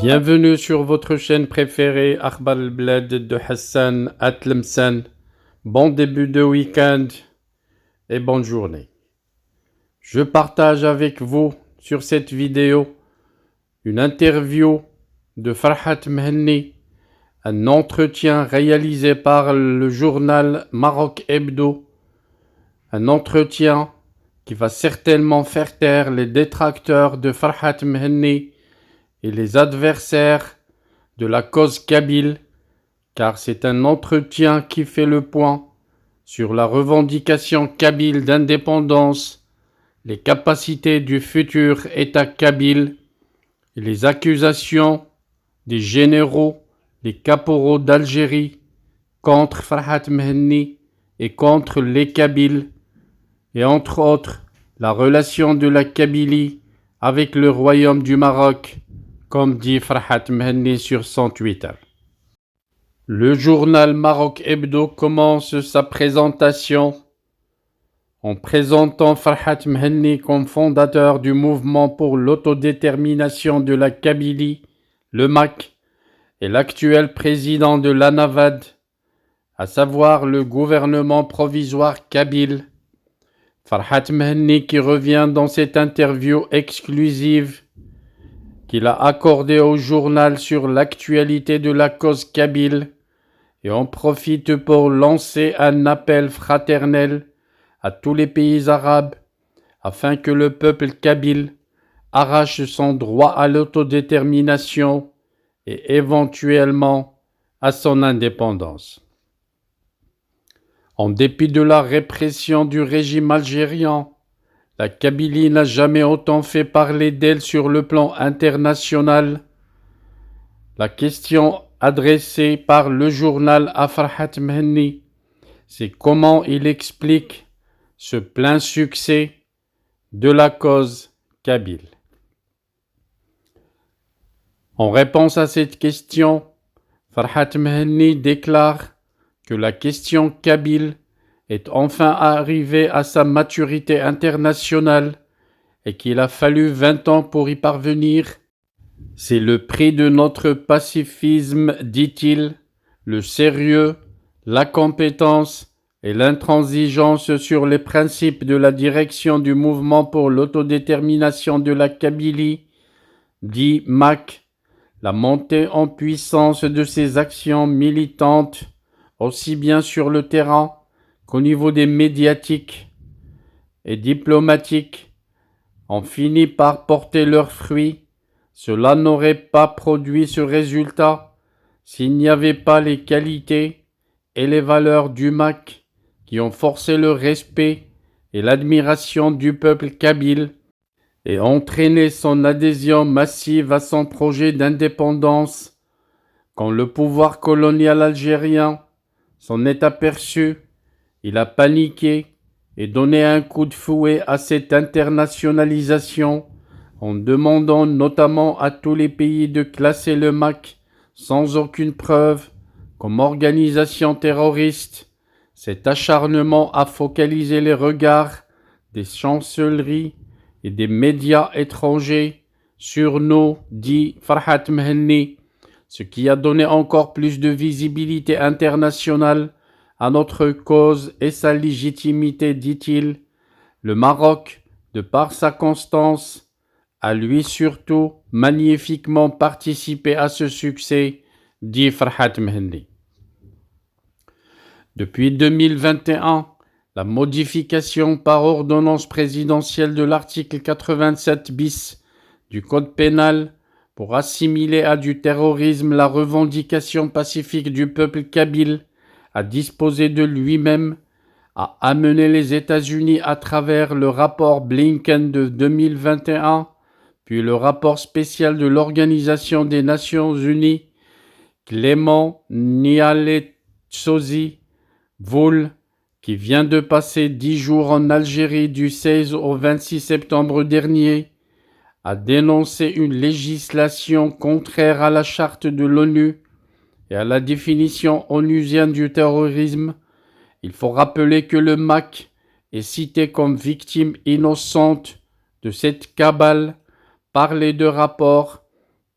Bienvenue sur votre chaîne préférée Akhbar al-Blad de Hassan Atlemsan. Bon début de week-end et bonne journée. Je partage avec vous sur cette vidéo une interview de Farhat Mhenni, un entretien réalisé par le journal Maroc Hebdo, un entretien qui va certainement faire taire les détracteurs de Farhat Mhenni et les adversaires de la cause kabyle, car c'est un entretien qui fait le point sur la revendication kabyle d'indépendance, les capacités du futur État kabyle et les accusations des généraux, les caporaux d'Algérie contre Farhat Mhenni et contre les Kabyles, et entre autres la relation de la Kabylie avec le royaume du Maroc, comme dit Farhat Mhenni sur son Twitter. Le journal Maroc Hebdo commence sa présentation en présentant Farhat Mhenni comme fondateur du mouvement pour l'autodétermination de la Kabylie, le MAK, et l'actuel président de l'ANAVAD, à savoir le gouvernement provisoire kabyle. Farhat Mhenni qui revient dans cette interview exclusive qu'il a accordée au journal sur l'actualité de la cause kabyle et en profite pour lancer un appel fraternel à tous les pays arabes afin que le peuple kabyle arrache son droit à l'autodétermination et éventuellement à son indépendance. En dépit de la répression du régime algérien, la Kabylie n'a jamais autant fait parler d'elle sur le plan international. La question adressée par le journal à Farhat Mhenni, c'est comment il explique ce plein succès de la cause kabyle. En réponse à cette question, Farhat Mhenni déclare que la question kabyle est enfin arrivée à sa maturité internationale et qu'il a fallu 20 ans pour y parvenir. C'est le prix de notre pacifisme, dit-il, le sérieux, la compétence et l'intransigeance sur les principes de la direction du mouvement pour l'autodétermination de la Kabylie, dit MAK, la montée en puissance de ses actions militantes, aussi bien sur le terrain qu'au niveau des médiatiques et diplomatiques, ont fini par porter leurs fruits. Cela n'aurait pas produit ce résultat s'il n'y avait pas les qualités et les valeurs du MAK qui ont forcé le respect et l'admiration du peuple kabyle et entraîné son adhésion massive à son projet d'indépendance. Quand le pouvoir colonial algérien s'en est aperçu, il a paniqué et donné un coup de fouet à cette internationalisation en demandant notamment à tous les pays de classer le MAK sans aucune preuve comme organisation terroriste. Cet acharnement a focalisé les regards des chancelleries et des médias étrangers sur nous, dit Farhat Mhenni, ce qui a donné encore plus de visibilité internationale à notre cause et sa légitimité, dit-il. Le Maroc, de par sa constance, a lui surtout magnifiquement participé à ce succès, dit Farhat Mhenni. Depuis 2021, la modification par ordonnance présidentielle de l'article 87 bis du Code pénal pour assimiler à du terrorisme la revendication pacifique du peuple kabyle à disposer de lui-même, a amené les États-Unis à travers le rapport Blinken de 2021, puis le rapport spécial de l'Organisation des Nations Unies, Clément Nialetsozi Voul, qui vient de passer 10 jours en Algérie du 16 au 26 septembre dernier, a dénoncé une législation contraire à la charte de l'ONU et à la définition onusienne du terrorisme. Il faut rappeler que le MAK est cité comme victime innocente de cette cabale par les deux rapports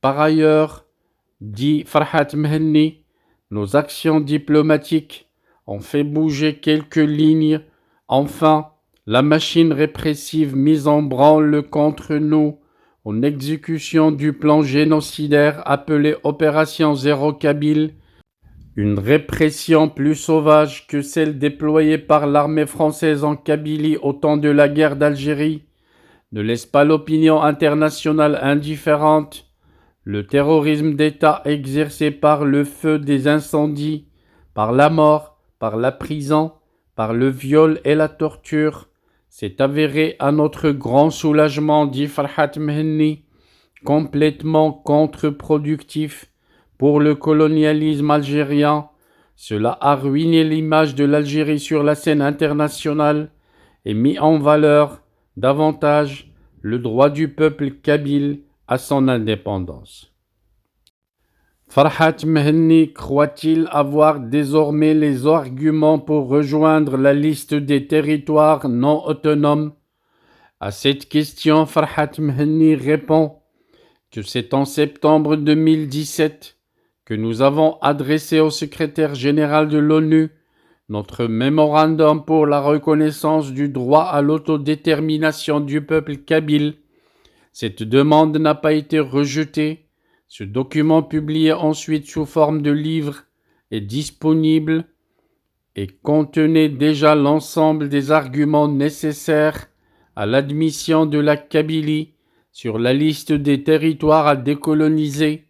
Par ailleurs, dit Farhat Mhenni, nos actions diplomatiques ont fait bouger quelques lignes. Enfin, la machine répressive mise en branle contre nous en exécution du plan génocidaire appelé Opération Zéro Kabyle, une répression plus sauvage que celle déployée par l'armée française en Kabylie au temps de la guerre d'Algérie, ne laisse pas l'opinion internationale indifférente. Le terrorisme d'État exercé par le feu des incendies, par la mort, par la prison, par le viol et la torture, s'est avéré à notre grand soulagement, dit Farhat Mhenni, complètement contre-productif pour le colonialisme algérien. Cela a ruiné l'image de l'Algérie sur la scène internationale et mis en valeur davantage le droit du peuple kabyle à son indépendance. Farhat Mhenni croit-il avoir désormais les arguments pour rejoindre la liste des territoires non autonomes? À cette question, Farhat Mhenni répond que c'est en septembre 2017 que nous avons adressé au secrétaire général de l'ONU notre mémorandum pour la reconnaissance du droit à l'autodétermination du peuple kabyle. Cette demande n'a pas été rejetée. Ce document, publié ensuite sous forme de livre, est disponible et contenait déjà l'ensemble des arguments nécessaires à l'admission de la Kabylie sur la liste des territoires à décoloniser.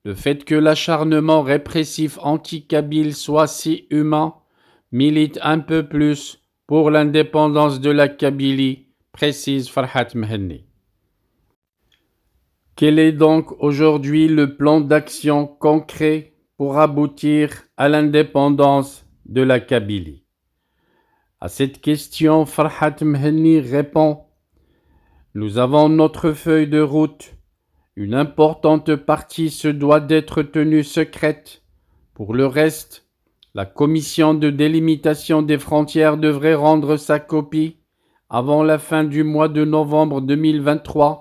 Le fait que l'acharnement répressif anti-kabyle soit si humain milite un peu plus pour l'indépendance de la Kabylie, précise Farhat Mhenni. Quel est donc aujourd'hui le plan d'action concret pour aboutir à l'indépendance de la Kabylie? À cette question, Farhat Mhenni répond: nous avons notre feuille de route. Une importante partie se doit d'être tenue secrète. Pour le reste, la commission de délimitation des frontières devrait rendre sa copie avant la fin du mois de novembre 2023.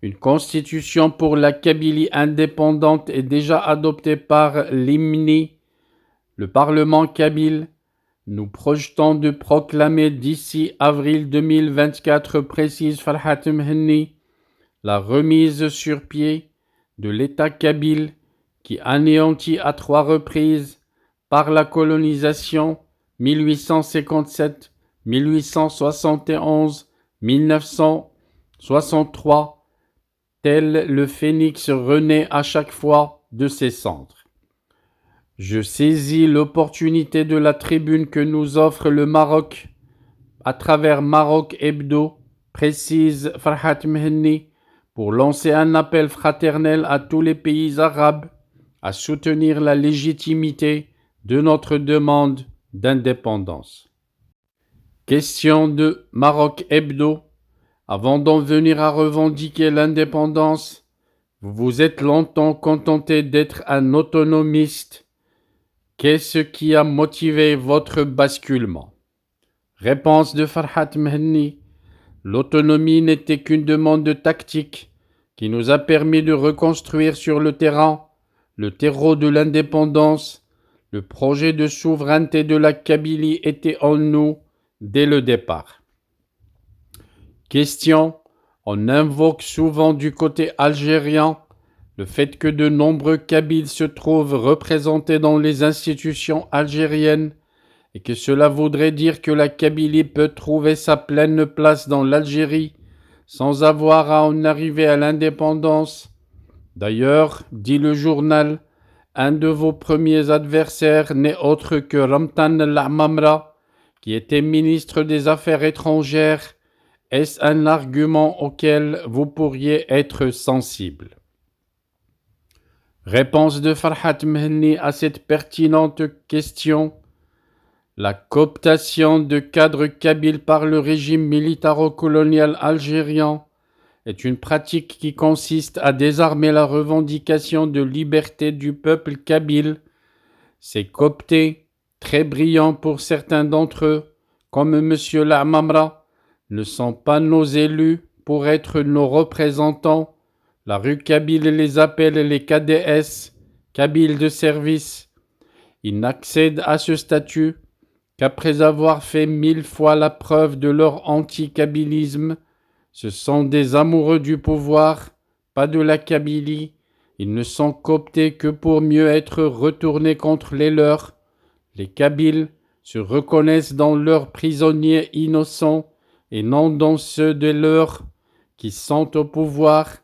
Une constitution pour la Kabylie indépendante est déjà adoptée par l'IMNI, le Parlement kabyle. Nous projetons de proclamer d'ici avril 2024, précise Farhat Mhenni, la remise sur pied de l'État kabyle qui anéantit à 3 reprises par la colonisation 1857, 1871, 1963, tel le phénix renaît à chaque fois de ses cendres. Je saisis l'opportunité de la tribune que nous offre le Maroc à travers Maroc Hebdo, précise Farhat Mhenni, pour lancer un appel fraternel à tous les pays arabes à soutenir la légitimité de notre demande d'indépendance. Question de Maroc Hebdo. Avant d'en venir à revendiquer l'indépendance, vous vous êtes longtemps contenté d'être un autonomiste. Qu'est-ce qui a motivé votre basculement? Réponse de Farhat Mhenni. L'autonomie n'était qu'une demande tactique qui nous a permis de reconstruire sur le terrain le terreau de l'indépendance. Le projet de souveraineté de la Kabylie était en nous dès le départ. Question. On invoque souvent du côté algérien le fait que de nombreux Kabyles se trouvent représentés dans les institutions algériennes et que cela voudrait dire que la Kabylie peut trouver sa pleine place dans l'Algérie sans avoir à en arriver à l'indépendance. D'ailleurs, dit le journal, un de vos premiers adversaires n'est autre que Ramtan Lamamra, qui était ministre des Affaires étrangères. Est-ce un argument auquel vous pourriez être sensible? Réponse de Farhat Mhenni à cette pertinente question. La cooptation de cadres kabyles par le régime militaro-colonial algérien est une pratique qui consiste à désarmer la revendication de liberté du peuple kabyle. Ces cooptés, très brillants pour certains d'entre eux, comme M. Lamamra, ne sont pas nos élus pour être nos représentants. La rue Kabyle les appelle les KDS, Kabyles de service. Ils n'accèdent à ce statut qu'après avoir fait 1000 fois la preuve de leur anti-kabylisme. Ce sont des amoureux du pouvoir, pas de la Kabylie. Ils ne sont cooptés que pour mieux être retournés contre les leurs. Les Kabyles se reconnaissent dans leurs prisonniers innocents et non dans ceux de leurs qui sont au pouvoir.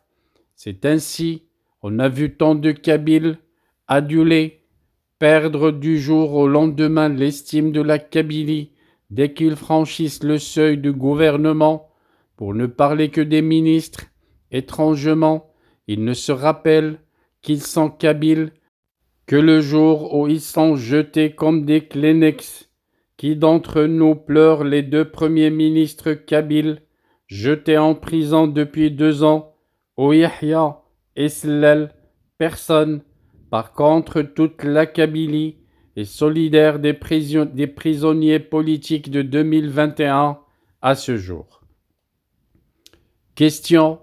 C'est ainsi, on a vu tant de Kabyles adulés, perdre du jour au lendemain l'estime de la Kabylie dès qu'ils franchissent le seuil du gouvernement, pour ne parler que des ministres. Étrangement, ils ne se rappellent qu'ils sont Kabyles que le jour où ils sont jetés comme des Kleenex. Qui d'entre nous pleure les 2 premiers ministres kabyles, jetés en prison depuis 2 ans, Yahya et Slel? Personne. Par contre, toute la Kabylie est solidaire des prisonniers politiques de 2021 à ce jour. Question.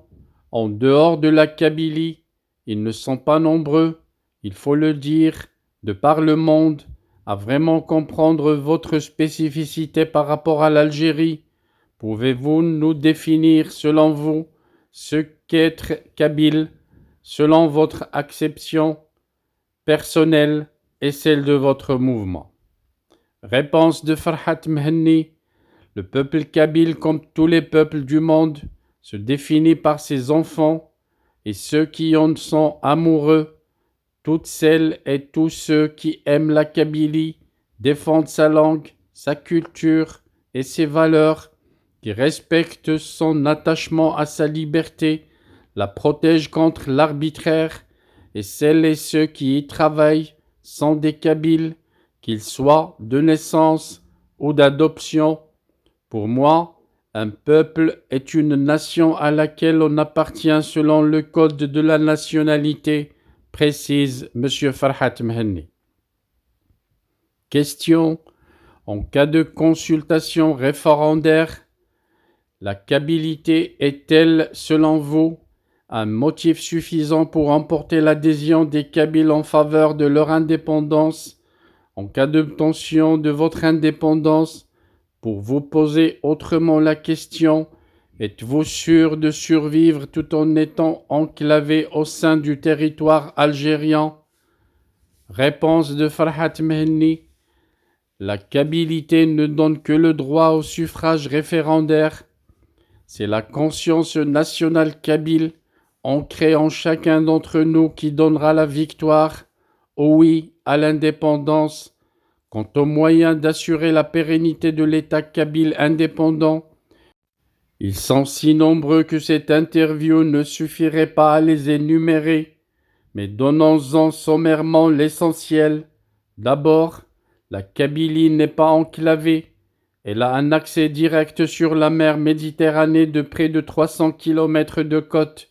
En dehors de la Kabylie, ils ne sont pas nombreux, il faut le dire, de par le monde, à vraiment comprendre votre spécificité par rapport à l'Algérie. Pouvez-vous nous définir, selon vous, ce qu'être kabyle, selon votre acception personnelle et celle de votre mouvement? Réponse de Farhat Mhenni. Le peuple kabyle, comme tous les peuples du monde, se définit par ses enfants et ceux qui en sont amoureux. Toutes celles et tous ceux qui aiment la Kabylie, défendent sa langue, sa culture et ses valeurs, qui respectent son attachement à sa liberté, la protègent contre l'arbitraire, et celles et ceux qui y travaillent sont des Kabyles, qu'ils soient de naissance ou d'adoption. Pour moi, un peuple est une nation à laquelle on appartient selon le code de la nationalité, précise M. Farhat Mhenni. Question. En cas de consultation référendaire, la kabylie est-elle, selon vous, un motif suffisant pour emporter l'adhésion des Kabyles en faveur de leur indépendance? En cas d'obtention de votre indépendance, pour vous poser autrement la question, êtes-vous sûr de survivre tout en étant enclavé au sein du territoire algérien? Réponse de Farhat Mhenni. La kabylie ne donne que le droit au suffrage référendaire. C'est la conscience nationale kabyle, ancrée en chacun d'entre nous, qui donnera la victoire, au oui à l'indépendance. Quant aux moyens d'assurer la pérennité de l'État kabyle indépendant, ils sont si nombreux que cette interview ne suffirait pas à les énumérer, mais donnons-en sommairement l'essentiel. D'abord, la Kabylie n'est pas enclavée. Elle a un accès direct sur la mer Méditerranée de près de 300 km de côte.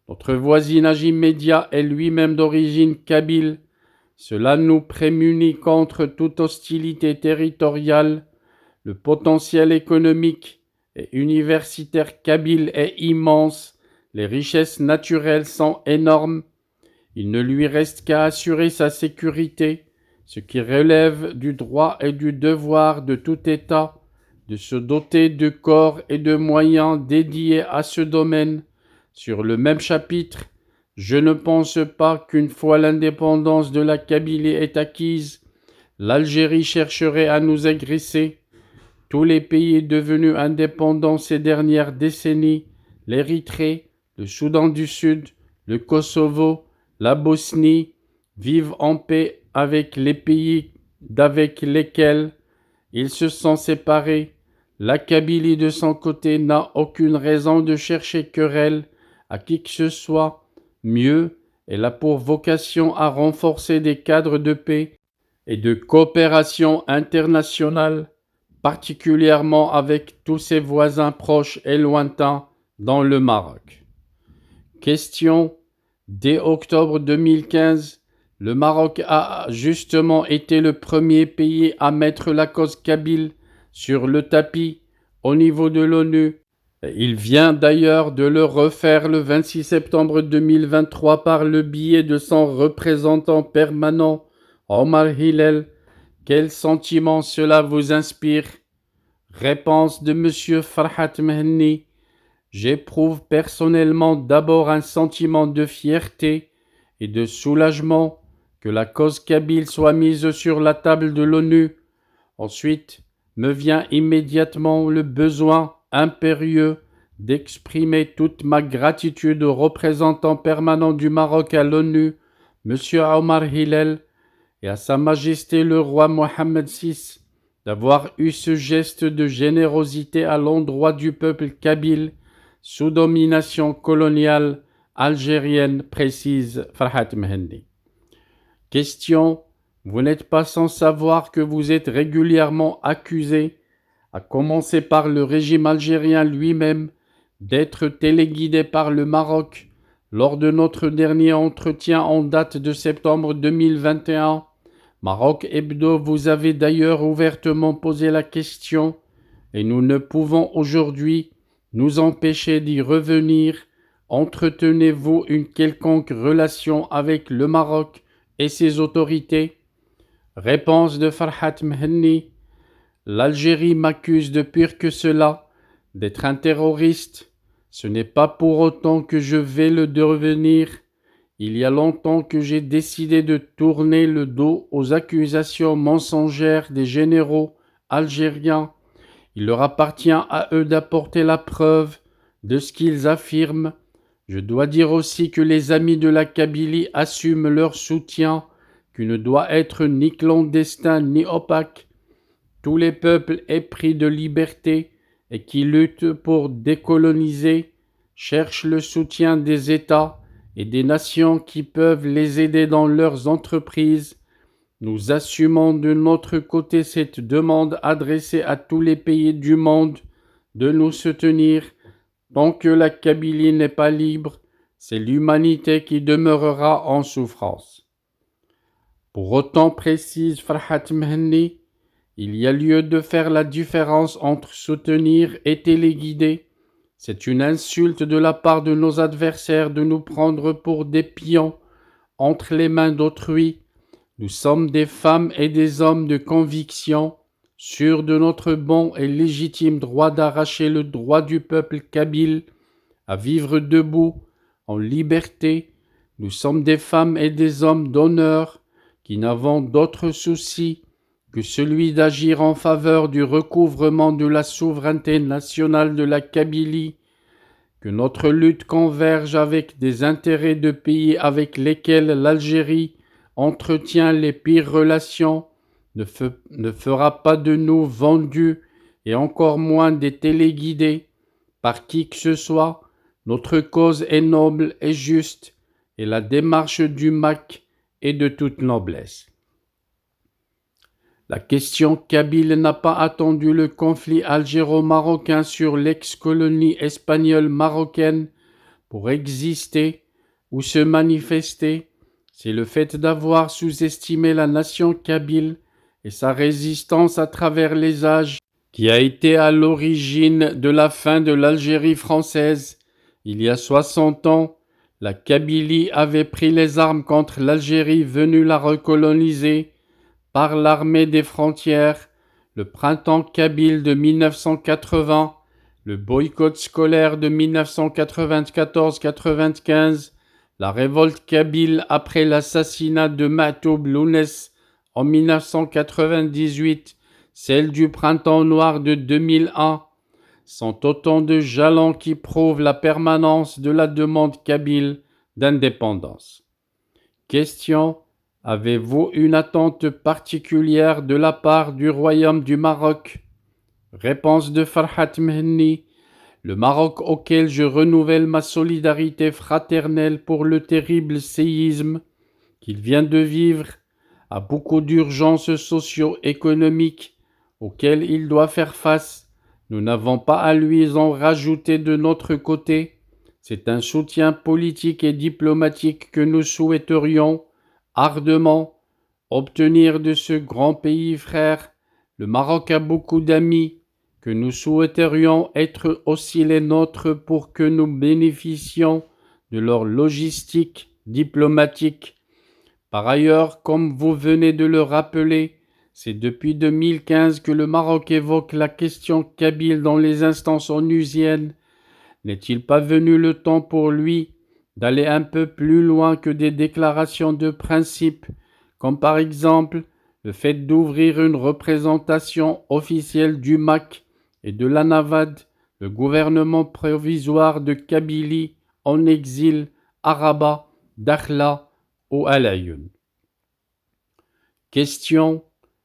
Notre voisinage immédiat est lui-même d'origine kabyle. Cela nous prémunit contre toute hostilité territoriale. Le potentiel économique et universitaire kabyle est immense. Les richesses naturelles sont énormes. Il ne lui reste qu'à assurer sa sécurité, ce qui relève du droit et du devoir de tout État de se doter de corps et de moyens dédiés à ce domaine. Sur le même chapitre, je ne pense pas qu'une fois l'indépendance de la Kabylie est acquise, l'Algérie chercherait à nous agresser. Tous les pays devenus indépendants ces dernières décennies, l'Érythrée, le Soudan du Sud, le Kosovo, la Bosnie, vivent en paix avec les pays d'avec lesquels ils se sont séparés. La Kabylie de son côté n'a aucune raison de chercher querelle à qui que ce soit. Mieux, elle a pour vocation à renforcer des cadres de paix et de coopération internationale, particulièrement avec tous ses voisins proches et lointains dans le Maroc. Question. Dès octobre 2015, le Maroc a justement été le premier pays à mettre la cause kabyle sur le tapis au niveau de l'ONU. Il vient d'ailleurs de le refaire le 26 septembre 2023 par le biais de son représentant permanent, Omar Hillel. Quel sentiment cela vous inspire? Réponse de M. Farhat Mehenni. J'éprouve personnellement d'abord un sentiment de fierté et de soulagement que la cause kabyle soit mise sur la table de l'ONU. Ensuite, me vient immédiatement le besoin impérieux d'exprimer toute ma gratitude au représentant permanent du Maroc à l'ONU, M. Omar Hillel, et à Sa Majesté le roi Mohammed VI, d'avoir eu ce geste de générosité à l'endroit du peuple kabyle sous domination coloniale algérienne, précise Farhat Mehenni. Question: vous n'êtes pas sans savoir que vous êtes régulièrement accusé, à commencer par le régime algérien lui-même, d'être téléguidé par le Maroc. Lors de notre dernier entretien en date de septembre 2021, Maroc Hebdo vous avez d'ailleurs ouvertement posé la question et nous ne pouvons aujourd'hui nous empêcher d'y revenir. Entretenez-vous une quelconque relation avec le Maroc et ses autorités? Réponse de Farhat Mehenni. L'Algérie m'accuse de pire que cela, d'être un terroriste. Ce n'est pas pour autant que je vais le devenir. Il y a longtemps que j'ai décidé de tourner le dos aux accusations mensongères des généraux algériens. Il leur appartient à eux d'apporter la preuve de ce qu'ils affirment. Je dois dire aussi que les amis de la Kabylie assument leur soutien, qui ne doit être ni clandestin ni opaque. Tous les peuples épris de liberté et qui luttent pour décoloniser cherchent le soutien des États et des nations qui peuvent les aider dans leurs entreprises. Nous assumons de notre côté cette demande adressée à tous les pays du monde de nous soutenir. Tant que la Kabylie n'est pas libre, c'est l'humanité qui demeurera en souffrance. Pour autant, précise Farhat Mehenni, il y a lieu de faire la différence entre soutenir et téléguider. C'est une insulte de la part de nos adversaires de nous prendre pour des pions entre les mains d'autrui. Nous sommes des femmes et des hommes de conviction, sûrs de notre bon et légitime droit d'arracher le droit du peuple kabyle à vivre debout, en liberté. Nous sommes des femmes et des hommes d'honneur qui n'avons d'autre souci que celui d'agir en faveur du recouvrement de la souveraineté nationale de la Kabylie, que notre lutte converge avec des intérêts de pays avec lesquels l'Algérie entretient les pires relations, ne fera pas de nous vendus et encore moins des téléguidés par qui que ce soit. Notre cause est noble et juste et la démarche du MAC est de toute noblesse. La question kabyle n'a pas attendu le conflit algéro-marocain sur l'ex-colonie espagnole marocaine pour exister ou se manifester. C'est le fait d'avoir sous-estimé la nation kabyle et sa résistance à travers les âges qui a été à l'origine de la fin de l'Algérie française. Il y a 60 ans, la Kabylie avait pris les armes contre l'Algérie venue la recoloniser par l'armée des frontières, le printemps kabyle de 1980, le boycott scolaire de 1994-95, la révolte kabyle après l'assassinat de Matoub Lounès en 1998, celle du printemps noir de 2001, sont autant de jalons qui prouvent la permanence de la demande kabyle d'indépendance. Question: avez-vous une attente particulière de la part du Royaume du Maroc? Réponse de Farhat Mehenni. Le Maroc, auquel je renouvelle ma solidarité fraternelle pour le terrible séisme qu'il vient de vivre, a beaucoup d'urgences socio-économiques auxquelles il doit faire face. Nous n'avons pas à lui en rajouter de notre côté. C'est un soutien politique et diplomatique que nous souhaiterions ardemment obtenir de ce grand pays frère. Le Maroc a beaucoup d'amis que nous souhaiterions être aussi les nôtres pour que nous bénéficions de leur logistique diplomatique. Par ailleurs, comme vous venez de le rappeler, c'est depuis 2015 que le Maroc évoque la question kabyle dans les instances onusiennes. N'est-il pas venu le temps pour lui d'aller un peu plus loin que des déclarations de principe, comme par exemple le fait d'ouvrir une représentation officielle du MAC et de l'ANAVAD, le gouvernement provisoire de Kabylie, en exil à Rabat, Dakhla ou Al Ayoun. Question: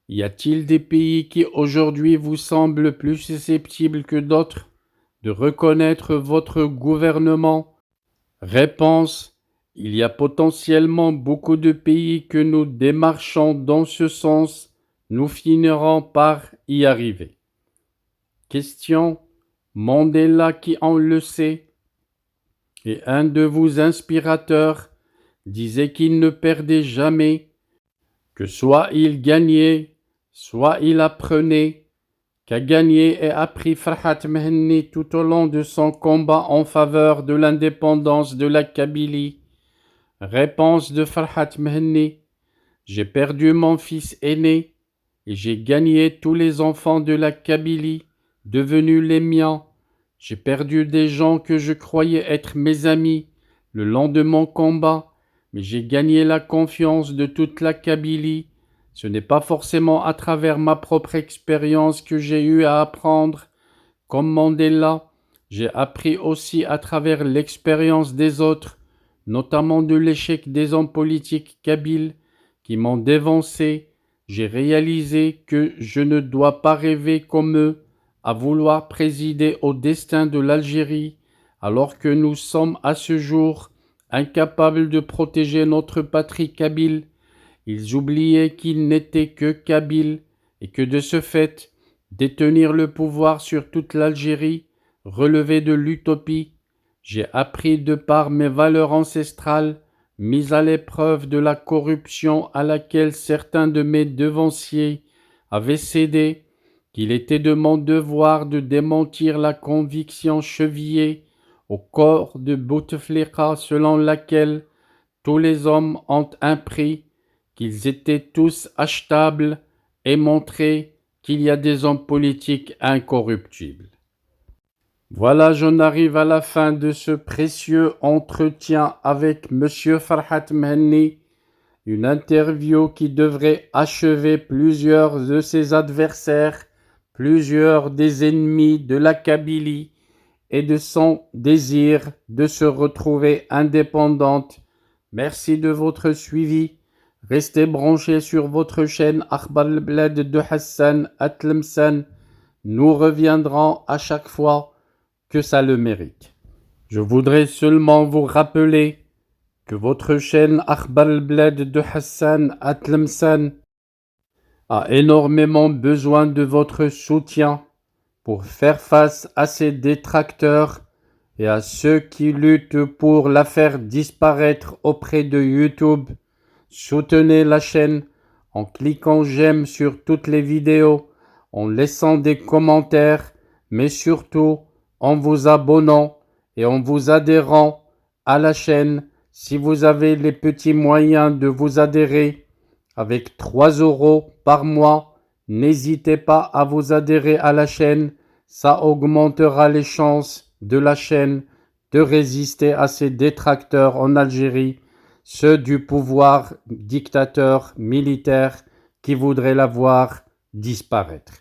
y a-t-il des pays qui aujourd'hui vous semblent plus susceptibles que d'autres de reconnaître votre gouvernement? Réponse: il y a potentiellement beaucoup de pays que nous démarchons dans ce sens. Nous finirons par y arriver. Question: Mandela, qui on le sait, et un de vos inspirateurs, disait qu'il ne perdait jamais, que soit il gagnait, soit il apprenait. Qu'a gagné et appris Farhat Mehenni tout au long de son combat en faveur de l'indépendance de la Kabylie? Réponse de Farhat Mehenni: j'ai perdu mon fils aîné et j'ai gagné tous les enfants de la Kabylie, devenus les miens. J'ai perdu des gens que je croyais être mes amis le long de mon combat, mais j'ai gagné la confiance de toute la Kabylie. Ce n'est pas forcément à travers ma propre expérience que j'ai eu à apprendre. Comme Mandela, j'ai appris aussi à travers l'expérience des autres, notamment de l'échec des hommes politiques kabyles qui m'ont dévancé. J'ai réalisé que je ne dois pas rêver comme eux, à vouloir présider au destin de l'Algérie, alors que nous sommes à ce jour incapables de protéger notre patrie kabyle. Ils oubliaient qu'ils n'étaient que kabyles et que de ce fait, détenir le pouvoir sur toute l'Algérie relevait de l'utopie. J'ai appris de par mes valeurs ancestrales, mises à l'épreuve de la corruption à laquelle certains de mes devanciers avaient cédé, qu'il était de mon devoir de démentir la conviction chevillée au corps de Bouteflika selon laquelle tous les hommes ont un prix, qu'ils étaient tous achetables, et montrer qu'il y a des hommes politiques incorruptibles. Voilà, j'en arrive à la fin de ce précieux entretien avec M. Farhat Mehenni, une interview qui devrait achever plusieurs de ses adversaires, plusieurs des ennemis de la Kabylie et de son désir de se retrouver indépendante. Merci de votre suivi. Restez branchés sur votre chaîne Akhbar al-Blad de Hassan Atlemsan. Nous reviendrons à chaque fois que ça le mérite. Je voudrais seulement vous rappeler que votre chaîne Akhbar al-Blad de Hassan Atlemsan a énormément besoin de votre soutien pour faire face à ses détracteurs et à ceux qui luttent pour la faire disparaître auprès de YouTube. Soutenez la chaîne en cliquant j'aime sur toutes les vidéos, en laissant des commentaires, mais surtout en vous abonnant et en vous adhérant à la chaîne si vous avez les petits moyens de vous adhérer. Avec 3 € par mois, n'hésitez pas à vous adhérer à la chaîne, ça augmentera les chances de la chaîne de résister à ses détracteurs en Algérie, ceux du pouvoir dictateur militaire qui voudraient la voir disparaître.